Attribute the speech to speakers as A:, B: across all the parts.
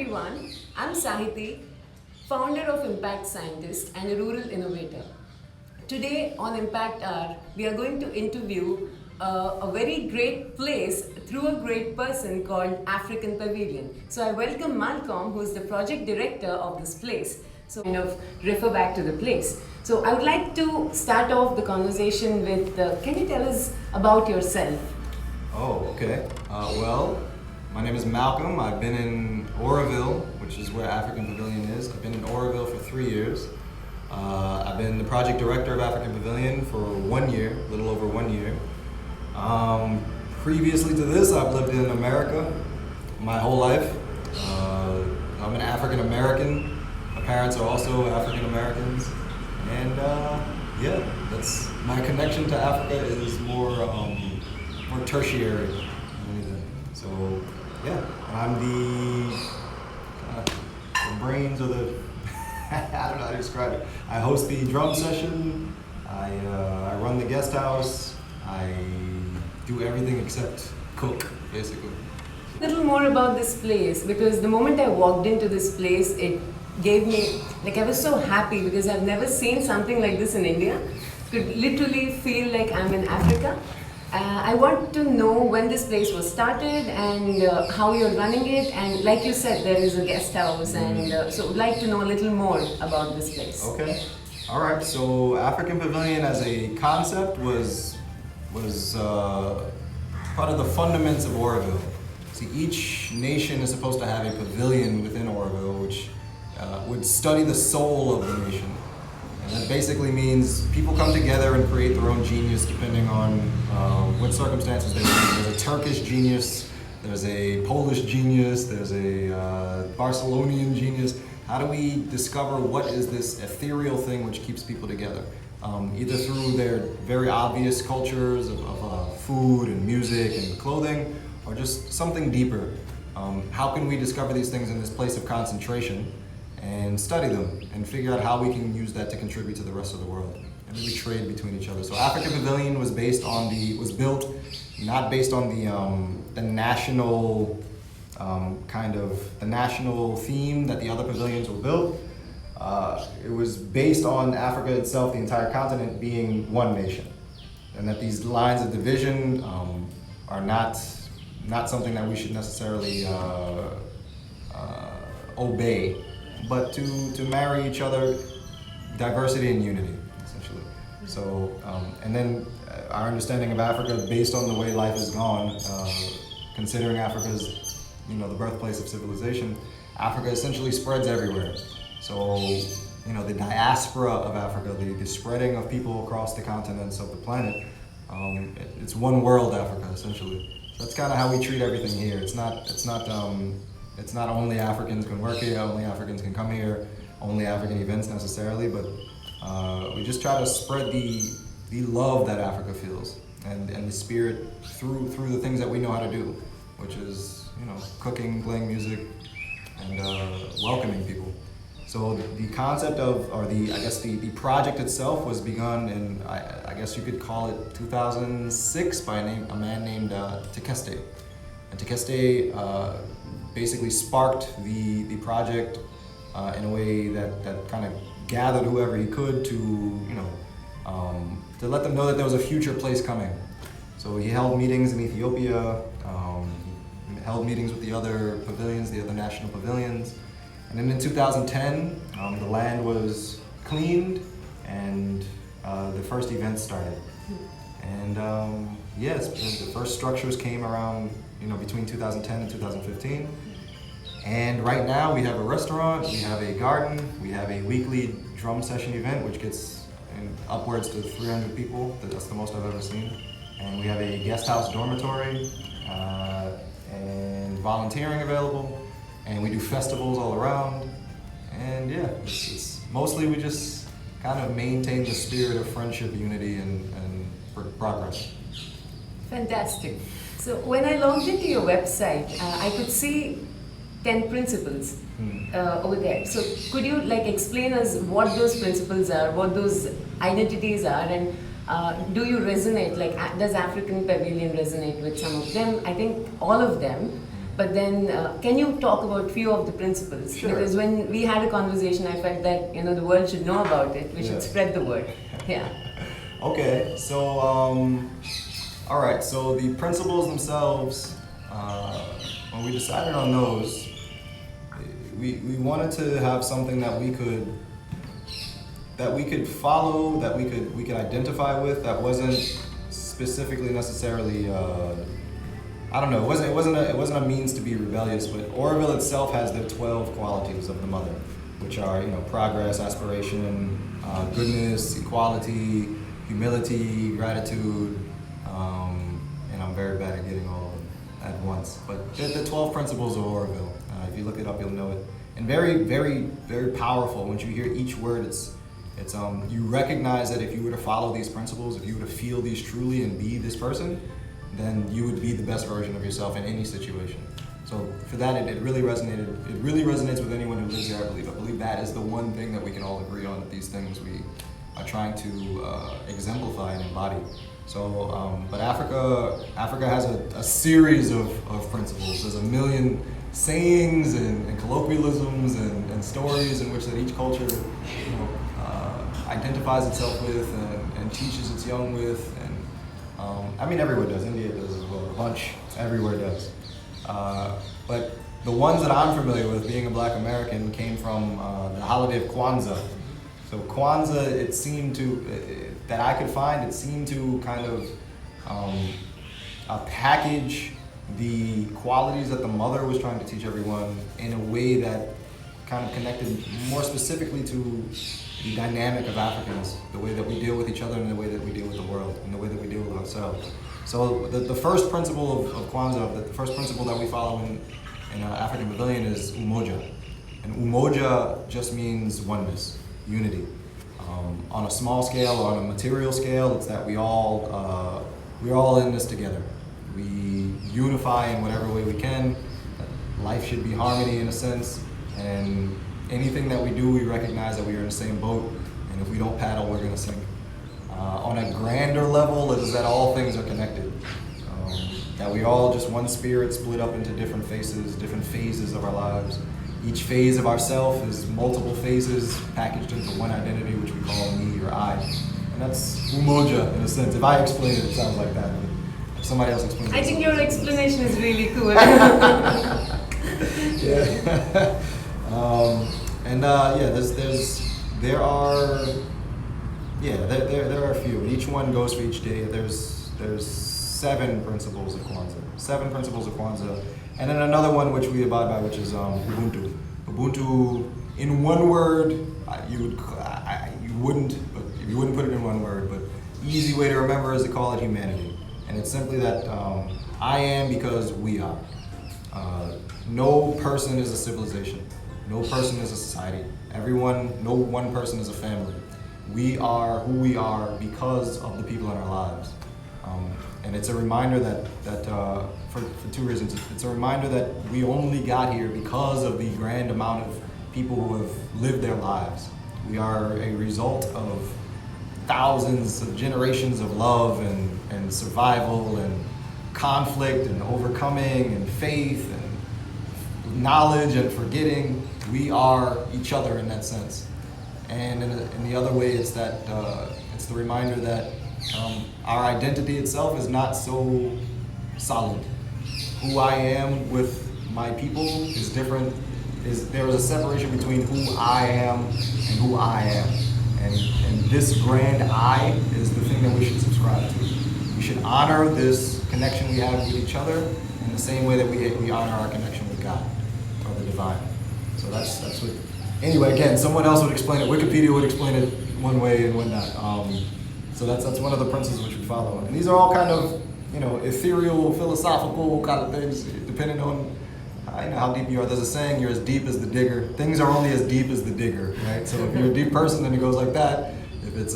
A: everyone. I'm Sahiti, founder of Impact Scientist and a rural innovator. Today on Impact Hour, we are going to interview a very great place through a great person called African Pavilion. So I welcome Malcolm, who is the project director of this place. So kind of refer back to the place. So I would like to start off the conversation with, can you tell us about yourself?
B: Oh, okay. My name is Malcolm. I've been in Oroville, which is where African Pavilion is. I've been in Oroville for 3 years. I've been the project director of African Pavilion for 1 year, a little over 1 year. Previously to this, I've lived in America my whole life. I'm an African American. My parents are also African Americans. And that's my connection to Africa is more tertiary than anything. So yeah, I'm the brains of the I don't know how to describe it. I host the drum session. I run the guest house. I do everything except cook, basically.
A: A little more about this place, because the moment I walked into this place, it gave me, I was so happy because I've never seen something like this in India. Could literally feel like I'm in Africa. I want to know when this place was started and how you're running it, and like you said, there is a guest house, and so I'd like to know a little more about this place.
B: Okay. All right. So African Pavilion as a concept was part of the fundamentals of Oroville. See, each nation is supposed to have a pavilion within Oroville, which would study the soul of the nation. And that basically means people come together and create their own genius depending on what circumstances they're in. There's a Turkish genius, there's a Polish genius, there's a Barcelonian genius. How do we discover what is this ethereal thing which keeps people together? Either through their very obvious cultures of food and music and clothing, or just something deeper. How can we discover these things in this place of concentration and study them and figure out how we can use that to contribute to the rest of the world and really trade between each other. So African Pavilion was built not based on the national the national theme that the other pavilions were built. It was based on Africa itself, the entire continent being one nation, and that these lines of division are not something that we should necessarily obey, but to marry each other, diversity and unity, essentially. So, and then our understanding of Africa, based on the way life has gone, considering Africa's, the birthplace of civilization, Africa essentially spreads everywhere. So, the diaspora of Africa, the spreading of people across the continents of the planet, it's one world Africa, essentially. So that's kind of how we treat everything here. It's not only Africans can work here, only Africans can come here, only African events necessarily, but we just try to spread the love that Africa feels and the spirit through the things that we know how to do, which is, cooking, playing music, and welcoming people. So the concept the project itself was begun in, I guess you could call it 2006 by a man named Tekeste. And Tekeste basically sparked the project in a way that kind of gathered whoever he could to let them know that there was a future place coming. So he held meetings in Ethiopia, held meetings with the other pavilions, the other national pavilions. And then in 2010, the land was cleaned and the first events started. And yes, the first structures came around, between 2010 and 2015. And right now we have a restaurant, we have a garden, we have a weekly drum session event, which gets upwards to 300 people. That's the most I've ever seen. And we have a guest house dormitory and volunteering available. And we do festivals all around. And yeah, it's mostly we just kind of maintain the spirit of friendship, unity, and progress.
A: Fantastic. So when I logged into your website, I could see 10 principles over there. So could you explain us what those principles are, what those identities are, and do you resonate? Does African Pavilion resonate with some of them? I think all of them. But then, can you talk about few of the principles?
B: Sure.
A: Because when we had a conversation, I felt that the world should know about it. We should
B: Yeah.
A: spread the word. Yeah.
B: Okay, so all right. So the principles themselves, when we decided on those, we wanted to have something that we could follow, that we could identify with, that wasn't specifically necessarily. I don't know. It wasn't a means to be rebellious, but Oroville itself has the 12 qualities of the mother, which are progress, aspiration, goodness, equality, humility, gratitude, and I'm very bad at getting all of them at once. But the 12 principles of Oroville. If you look it up, you'll know it. And very, very, very powerful. Once you hear each word, it's you recognize that if you were to follow these principles, if you were to feel these truly and be this person, then you would be the best version of yourself in any situation. So for that, it really resonated. It really resonates with anyone who lives here, I believe. I believe that is the one thing that we can all agree on, that these things we are trying to exemplify and embody. So, but Africa has a series of principles. There's a million sayings and colloquialisms and stories in which that each culture identifies itself with and teaches its young with. And everywhere does. India does as well. A bunch. Everywhere does. But the ones that I'm familiar with, being a Black American, came from the holiday of Kwanzaa. So Kwanzaa, it seemed to, that I could find, it seemed to kind of package the qualities that the mother was trying to teach everyone in a way that kind of connected more specifically to the dynamic of Africans, the way that we deal with each other and the way that we deal with the world and the way that we deal with ourselves. So the first principle of Kwanzaa, the first principle that we follow in African Pavilion is Umoja. And Umoja just means oneness, unity. On a small scale or on a material scale, it's that we're all in this together. We unify in whatever way we can. Life should be harmony in a sense, and anything that we do, we recognize that we are in the same boat, and if we don't paddle, we're gonna sink. On a grander level, it is that all things are connected. That we all just one spirit split up into different phases of our lives. Each phase of ourself is multiple phases packaged into one identity, which we call me or I. And that's Umoja in a sense. If I explain it, it sounds like that. But if somebody else explains it.
A: I think your explanation is really cool.
B: Yeah. There are a few. Each one goes for each day. There's 7 principles of Kwanzaa. 7 principles of Kwanzaa. And then another one which we abide by, which is Ubuntu. Ubuntu, in one word, you wouldn't put it in one word, but easy way to remember is to call it humanity. And it's simply that I am because we are. No person is a civilization. No person is a society. No one person is a family. We are who we are because of the people in our lives. And it's a reminder that for 2 reasons. It's a reminder that we only got here because of the grand amount of people who have lived their lives. We are a result of thousands of generations of love and survival and conflict and overcoming and faith and knowledge and forgetting. We are each other in that sense. And in the other way, it's that it's the reminder that our identity itself is not so solid. Who I am with my people is different. There is a separation between who I am and who I am. And this grand I is the thing that we should subscribe to. We should honor this connection we have with each other in the same way that we honor our connection with God or the divine. So that's what. Anyway, again, someone else would explain it. Wikipedia would explain it one way and one not. So that's one of the principles which we follow. And these are all kind of ethereal, philosophical kind of things, depending on how deep you are. There's a saying, you're as deep as the digger. Things are only as deep as the digger, right? So if you're a deep person, then it goes like that. If it's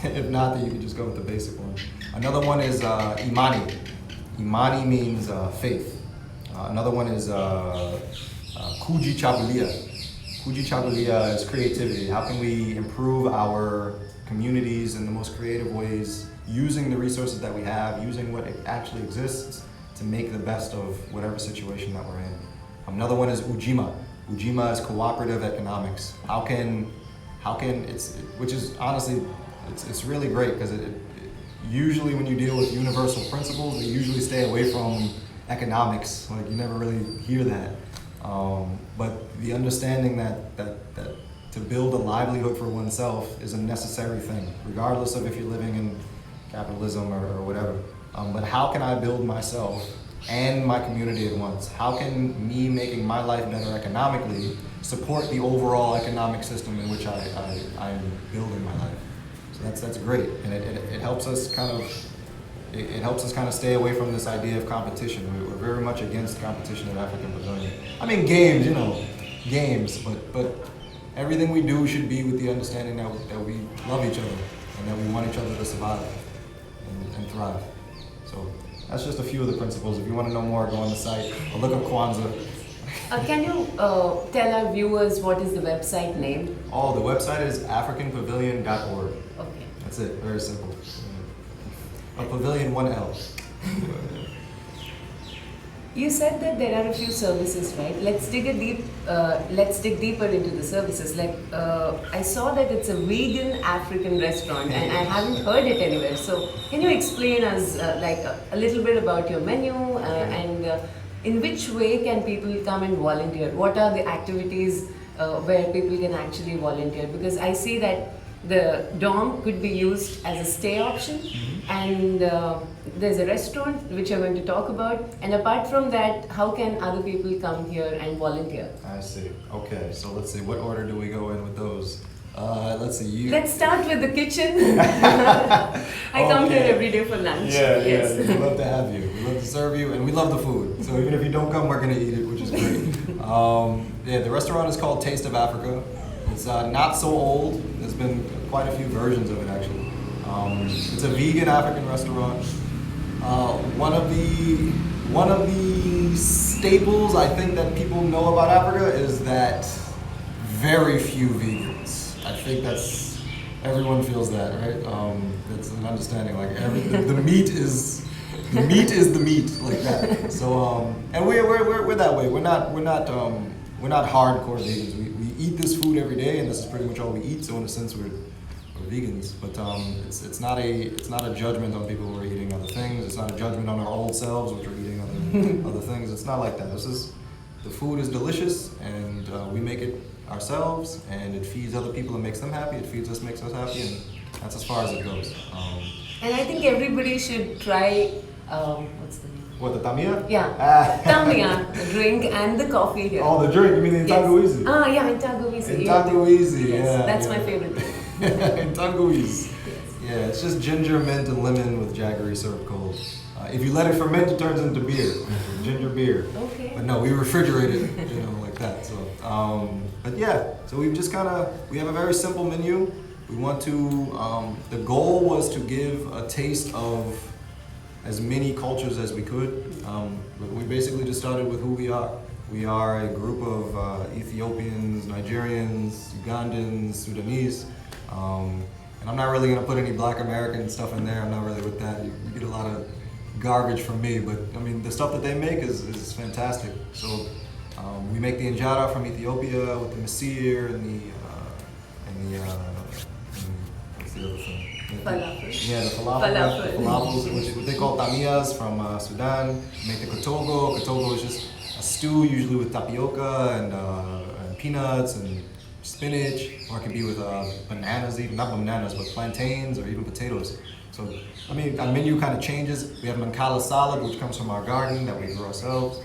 B: if not, then you can just go with the basic one. Another one is Imani. Imani means faith. Another one is Kuji Chabulia. Kuji Chabulia is creativity. How can we improve our communities in the most creative ways, using the resources that we have, using what actually exists to make the best of whatever situation that we're in. Another one is Ujima. Ujima is cooperative economics. Which is honestly, it's really great because usually when you deal with universal principles, they usually stay away from economics. Like you never really hear that. But the understanding that to build a livelihood for oneself is a necessary thing, regardless of if you're living in capitalism or whatever. But how can I build myself and my community at once? How can me making my life better economically support the overall economic system in which I am building my life? So that's great, and it helps us kind of stay away from this idea of competition. We're very much against competition at African Pavilion. I mean games, but everything we do should be with the understanding that we love each other and that we want each other to survive and thrive. So that's just a few of the principles. If you want to know more, go on the site or look up Kwanzaa.
A: Can you tell our viewers what is the website name?
B: Oh, the website is africanpavilion.org.
A: Okay.
B: That's it, very simple. A pavilion, one L.
A: You said that there are a few services, right? Let's dig deeper into the services. Like I saw that it's a vegan African restaurant, and I haven't heard it anywhere. So can you explain us a little bit about your menu and in which way can people come and volunteer? What are the activities where people can actually volunteer? Because I see that the dorm could be used as a stay option, and there's a restaurant which I'm going to talk about. And apart from that, how can other people come here and volunteer?
B: I see. Okay, so let's see. What order do we go in with those? Let's see.
A: Let's start with the kitchen. I come here every day for lunch.
B: Yeah, yes. We'd love to have you. We love to serve you, and we love the food. So even if you don't come, we're gonna eat it, which is great. The restaurant is called Taste of Africa. It's not so old. There's been quite a few versions of it actually. It's a vegan African restaurant. One of the staples I think that people know about Africa is that very few vegans. I think everyone feels that, right? That's an understanding. Like the meat is the meat, like that. So and we're that way. We're not hardcore vegans. We eat this food every day, and this is pretty much all we eat. So in a sense, we're vegans. But it's not a judgment on people who are eating other things. It's not a judgment on our old selves, which are eating other things. It's not like that. The food is delicious, and we make it ourselves, and it feeds other people and makes them happy. It feeds us, makes us happy, and that's as far as it goes.
A: And I think everybody should try. What's the name?
B: What, the tamia?
A: Yeah, tamia, the drink and the coffee here.
B: Oh, the drink. You mean the Tangawizi?
A: Yes. Ah, yeah, in Tangawizi.
B: In Tangawizi,
A: yes,
B: yeah.
A: That's
B: yeah.
A: my favorite thing.
B: In Tangawizi.
A: Yes.
B: Yeah, it's just ginger, mint, and lemon with jaggery served cold. If you let it ferment, it turns into beer, ginger beer.
A: Okay.
B: But no, we refrigerate it, like that. So, but yeah, so we have a very simple menu. We want to. The goal was to give a taste of as many cultures as we could. But we basically just started with who we are. We are a group of Ethiopians, Nigerians, Ugandans, Sudanese. And I'm not really going to put any Black American stuff in there. I'm not really with that. You get a lot of garbage from me, but I mean the stuff that they make is fantastic. So we make the injera from Ethiopia with the misir and what's the other thing?
A: Falafel.
B: Yeah, the falafels, which what they call tamiyas from Sudan. We make the kotogo. Kotogo is just a stew, usually with tapioca and peanuts and spinach, or it can be with bananas, even not bananas, but plantains or even potatoes. So, I mean, our menu kind of changes. We have mancala salad, which comes from our garden that we grow ourselves.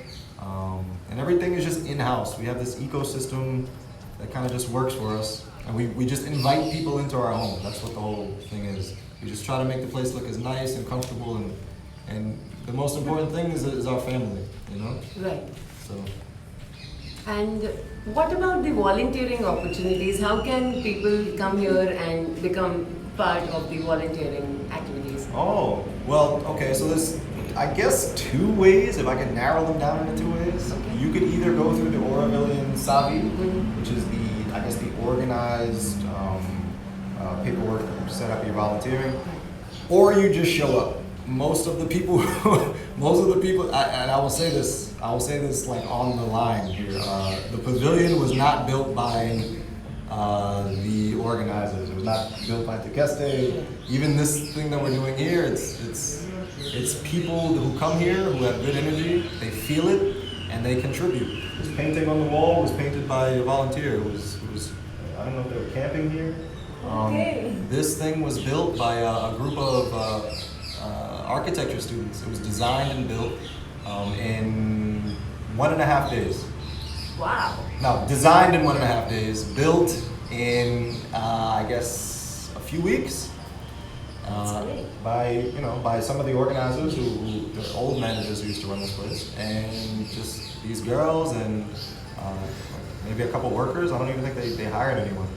B: And everything is just in-house. We have this ecosystem that kind of just works for us. And we just invite people into our home. That's what the whole thing is. We just try to make the place look as nice and comfortable, and the most important thing is our family,
A: Right.
B: So.
A: And what about the volunteering opportunities? How can people come here and become part of the volunteering activities?
B: Oh, well, okay, so there's, I guess, two ways, if I can narrow them down into two ways.
A: Okay.
B: You could either go through the Aurevillian Savi, which is the organized paperwork to set up your volunteering, or you just show up. most of the people, and I will say this, like on the line here. The pavilion was not built by the organizers. It was not built by Tequeste. Even this thing that we're doing here, it's people who come here who have good energy. They feel it and they contribute. This painting on the wall was painted by a volunteer. It was I don't know if they were camping here.
A: Okay.
B: This thing was built by a group of architecture students. It was designed and built in 1.5 days.
A: Wow.
B: No, designed in 1.5 days, built in I guess a few weeks.
A: That's great.
B: By some of the organizers the old managers who used to run this place, and just these girls and maybe a couple workers. I don't even think they hired anyone.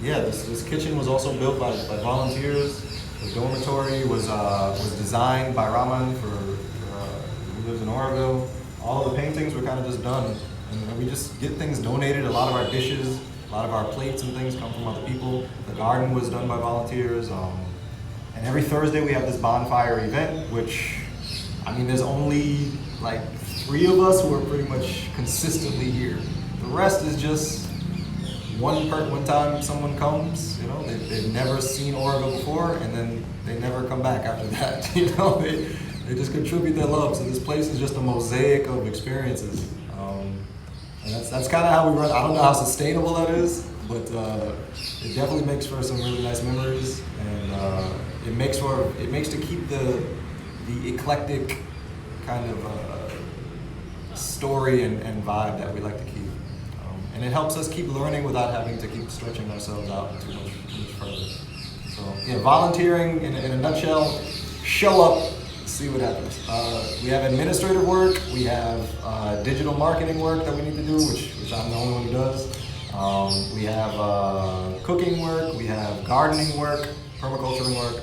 B: This kitchen was also built by volunteers. The dormitory was designed by Raman who lives in Oroville. All of the paintings were kind of just done, and we just get things donated. A lot of our dishes, a lot of our plates and things come from other people. The garden was done by volunteers. And every Thursday we have this bonfire event, which, I mean, there's only like 3 of us who are pretty much consistently here. The rest is just one time someone comes, they've never seen Oroville before, and then they never come back after that. They just contribute their love. So this place is just a mosaic of experiences. And that's kind of how we run. I don't know how sustainable that is, but it definitely makes for some really nice memories, and it makes to keep the eclectic kind of story and vibe that we like to keep. And it helps us keep learning without having to keep stretching ourselves out too much further. So yeah, volunteering in a nutshell: show up, see what happens. We have administrative work, we have digital marketing work that we need to do, which I'm the only one who does. We have cooking work, we have gardening work, permaculturing work,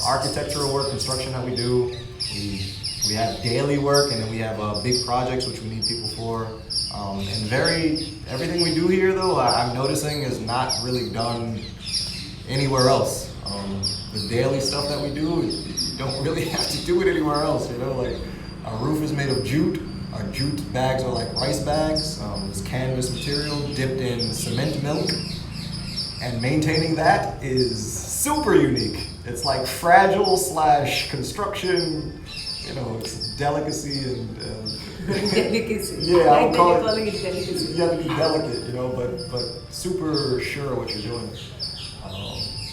B: architectural work, construction that we do. We have daily work, and then we have big projects which we need people for. Everything we do here, though, I'm noticing is not really done anywhere else. The daily stuff that we do, you don't really have to do it anywhere else. Like our roof is made of jute. Our jute bags are like rice bags. This canvas material dipped in cement milk, and maintaining that is super unique. It's like fragile / construction. It's delicacy and
A: delicacy.
B: Yeah, I would call
A: calling it delicacy.
B: You have to be delicate, but super sure what you're doing.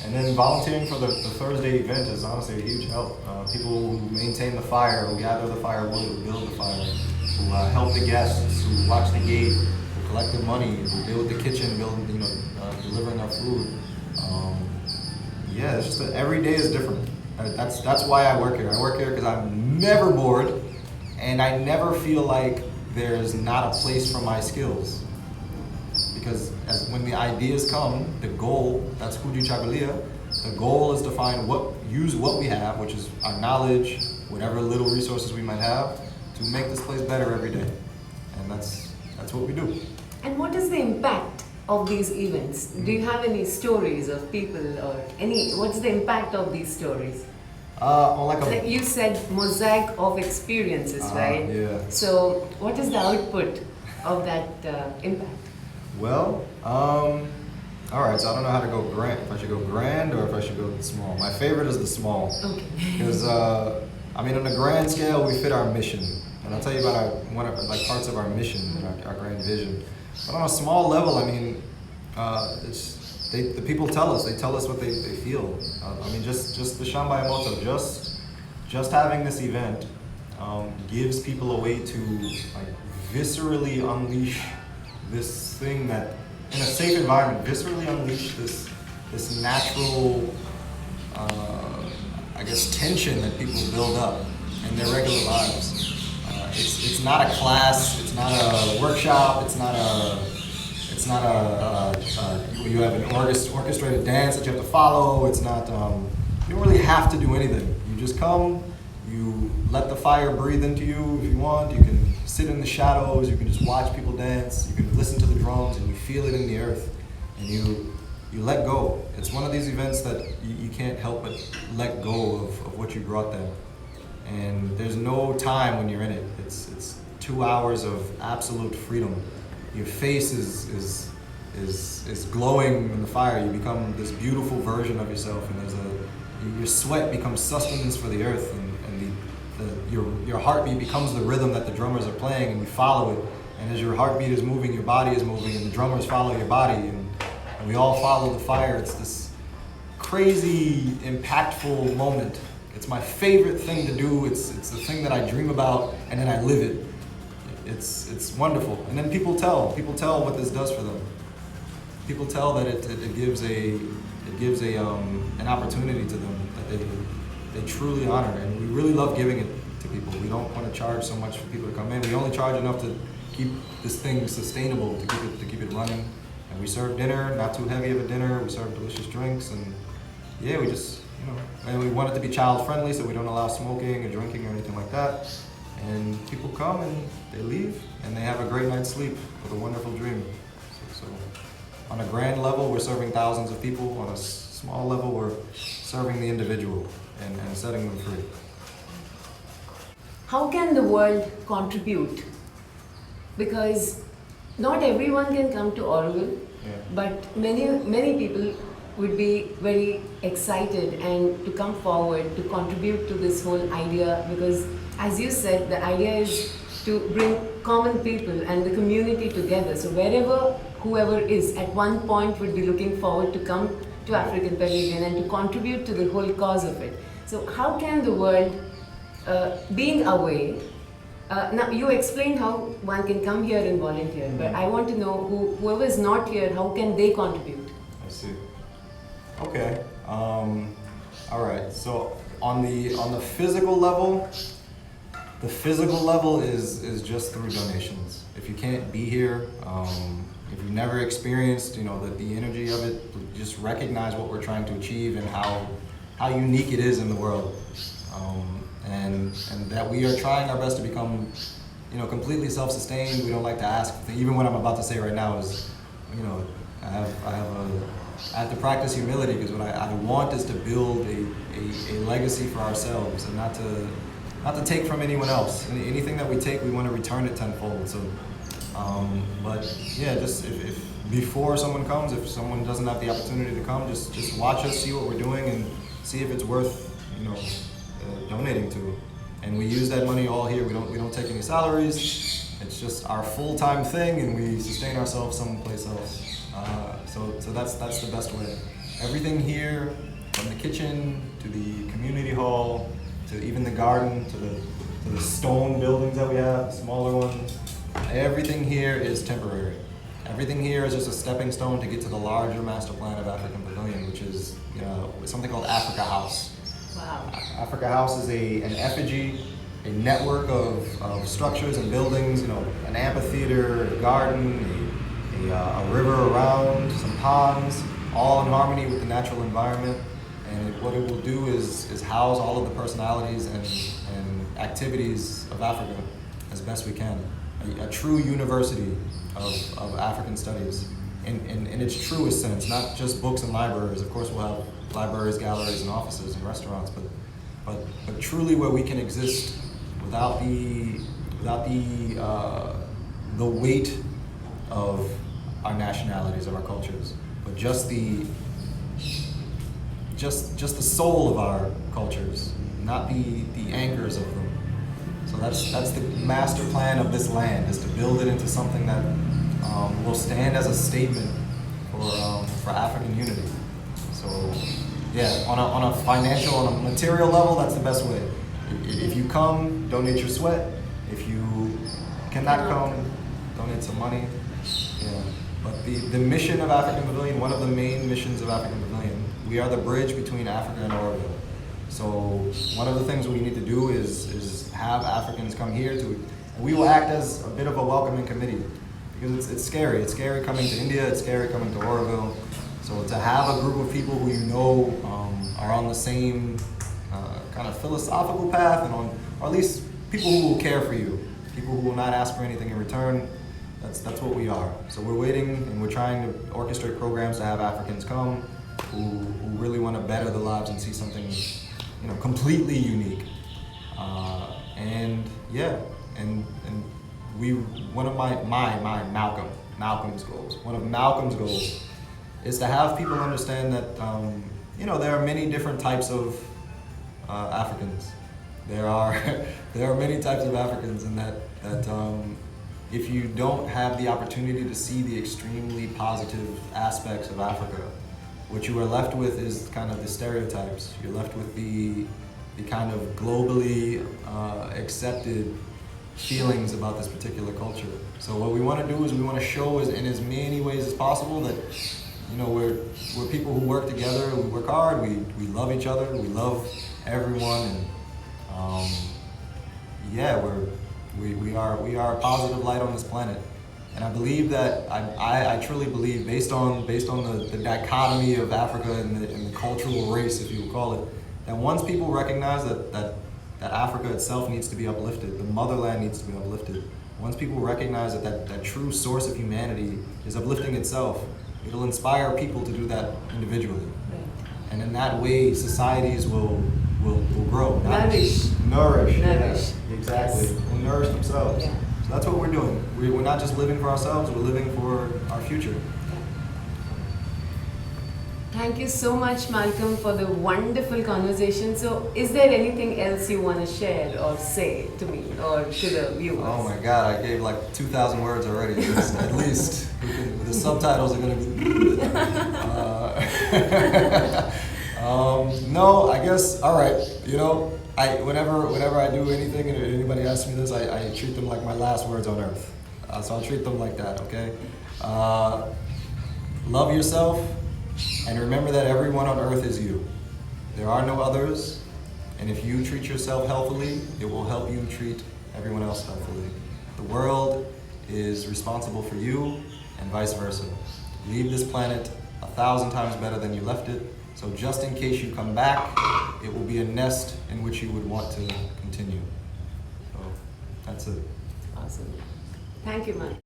B: And then volunteering for the Thursday event is honestly a huge help. People who maintain the fire, who gather the firewood, who build the fire, who help the guests, who watch the gate, who collect the money, who build the kitchen, delivering our food. It's just that every day is different. That's why I work here. I work here because I'm never bored, and I never feel like there's not a place for my skills. Because when the ideas come, the goal, that's Kuji Chagalia, the goal is to use what we have, which is our knowledge, whatever little resources we might have, to make this place better every day. And that's what we do.
A: And what is the impact of these events? Do you have any stories of people or what's the impact of these stories?
B: Like
A: you said, mosaic of experiences, right?
B: Yeah.
A: So what is the output of that impact?
B: Well, all right, so I don't know how to go grand, if I should go grand or if I should go small. My favorite is the small.
A: Okay.
B: Because, on a grand scale, we fit our mission. And I'll tell you about parts of our mission and our grand vision. But on a small level, the people tell us what they feel. Just the Shambai Moto, just having this event gives people a way to viscerally unleash this thing that, in a safe environment, viscerally unleash this natural, tension that people build up in their regular lives. It's not a class, it's not a workshop, it's not you have an orchestrated dance that you have to follow. It's not, you don't really have to do anything. You just come, you let the fire breathe into you if you want. You can sit in the shadows, you can just watch people dance, you can listen to the drums and you feel it in the earth. And you let go. It's one of these events that you can't help but let go of what you brought them. And there's no time when you're in it. It's 2 hours of absolute freedom. Your face is glowing in the fire. You become this beautiful version of yourself, and your sweat becomes sustenance for the earth, and your heartbeat becomes the rhythm that the drummers are playing, and you follow it. And as your heartbeat is moving, your body is moving, and the drummers follow your body, and we all follow the fire. It's this crazy, impactful moment. It's my favorite thing to do. It's the thing that I dream about, and then I live it. It's wonderful. And then people tell what this does for them. People tell that it gives an opportunity to them that they truly honor, and we really love giving it to people. We don't want to charge so much for people to come in. We only charge enough to keep this thing sustainable, to keep it running. And we serve dinner, not too heavy of a dinner. We serve delicious drinks, and yeah, we just, and we want it to be child friendly, so we don't allow smoking or drinking or anything like that. And people come and they leave, and they have a great night's sleep with a wonderful dream. So on a grand level, we're serving thousands of people. On a small level, we're serving the individual and setting them free.
A: How can the world contribute? Because not everyone can come to Oroville, but many people would be very excited and to come forward to contribute to this whole idea, because as you said, the idea is to bring common people and the community together. So whoever is at one point would be looking forward to come to African Pavilion and to contribute to the whole cause of it. So how can the world, being away, now you explained how one can come here and volunteer, but I want to know whoever is not here, how can they contribute?
B: I see. Okay. All right. So on the physical level, is just through donations. If you can't be here, if you've never experienced, the energy of it, just recognize what we're trying to achieve and how unique it is in the world, and that we are trying our best to become, completely self-sustained. We don't like to ask. Even what I'm about to say right now is, I have to practice humility, because what I want is to build a legacy for ourselves, and not to take from anyone else. Anything that we take, we want to return it tenfold. So, but yeah, just if before someone comes, if someone doesn't have the opportunity to come, just watch us, see what we're doing, and see if it's worth donating to. And we use that money all here. We don't take any salaries. It's just our full-time thing, and we sustain ourselves someplace else. So that's the best way. Everything here, from the kitchen to the community hall, to even the garden, to the stone buildings that we have, the smaller ones, everything here is temporary. Everything here is just a stepping stone to get to the larger master plan of African Pavilion, which is something called Africa House.
A: Wow.
B: Africa House is an effigy, a network of structures and buildings, an amphitheater, a garden, a river around, some ponds, all in harmony with the natural environment. And what it will do is house all of the personalities and activities of Africa as best we can. A true university of African studies in its truest sense, not just books and libraries. Of course, we'll have libraries, galleries, and offices and restaurants, but truly where we can exist without the weight of our nationalities, of our cultures, but just the soul of our cultures, not the anchors of them. So that's the master plan of this land, is to build it into something that will stand as a statement for African unity. So yeah, on a financial, on a material level, that's the best way. If you come, donate your sweat. If you cannot come, donate some money. Yeah. But the mission of African Pavilion, one of the main missions of African Pavilion, we are the bridge between Africa and Oroville. So one of the things we need to do is have Africans come here and we will act as a bit of a welcoming committee, because it's scary. It's scary coming to India. It's scary coming to Oroville. So to have a group of people who are on the same kind of philosophical path, or at least people who will care for you, people who will not ask for anything in return, That's what we are. So we're waiting and we're trying to orchestrate programs to have Africans come who really want to better their lives and see something, completely unique. And yeah, and we one of my Malcolm's goals. One of Malcolm's goals is to have people understand that there are many different types of Africans. There are many types of Africans, and that if you don't have the opportunity to see the extremely positive aspects of Africa, what you are left with is kind of the stereotypes. You're left with the kind of globally accepted feelings about this particular culture. So what we want to do is we want to show in as many ways as possible that we're people who work together, we work hard, we love each other, we love everyone, and we are a positive light on this planet. And I believe that I truly believe, based on the dichotomy of Africa and the cultural race, if you would call it, that once people recognize that Africa itself needs to be uplifted, the motherland needs to be uplifted. Once people recognize that true source of humanity is uplifting itself, it'll inspire people to do that individually.
A: Right.
B: And in that way, societies will grow.
A: Nourish.
B: Nourish.
A: Nourish.
B: Yeah, exactly.
A: Yes.
B: Will nourish themselves.
A: Yeah.
B: So that's what we're doing. We're not just living for ourselves, we're living for our future.
A: Thank you so much, Malcolm, for the wonderful conversation. So, is there anything else you want to share or say to me or to the viewers?
B: Oh my God, I gave like 2,000 words already, at least. The subtitles are going to be... no, I guess, all right. Whenever I do anything and anybody asks me this, I treat them like my last words on earth. So I'll treat them like that, okay? Love yourself, and remember that everyone on earth is you. There are no others, and if you treat yourself healthily, it will help you treat everyone else healthily. The world is responsible for you, and vice versa. Leave this planet 1,000 times better than you left it, so just in case you come back, it will be a nest in which you would want to continue. So that's it.
A: Awesome. Thank you, Malcolm.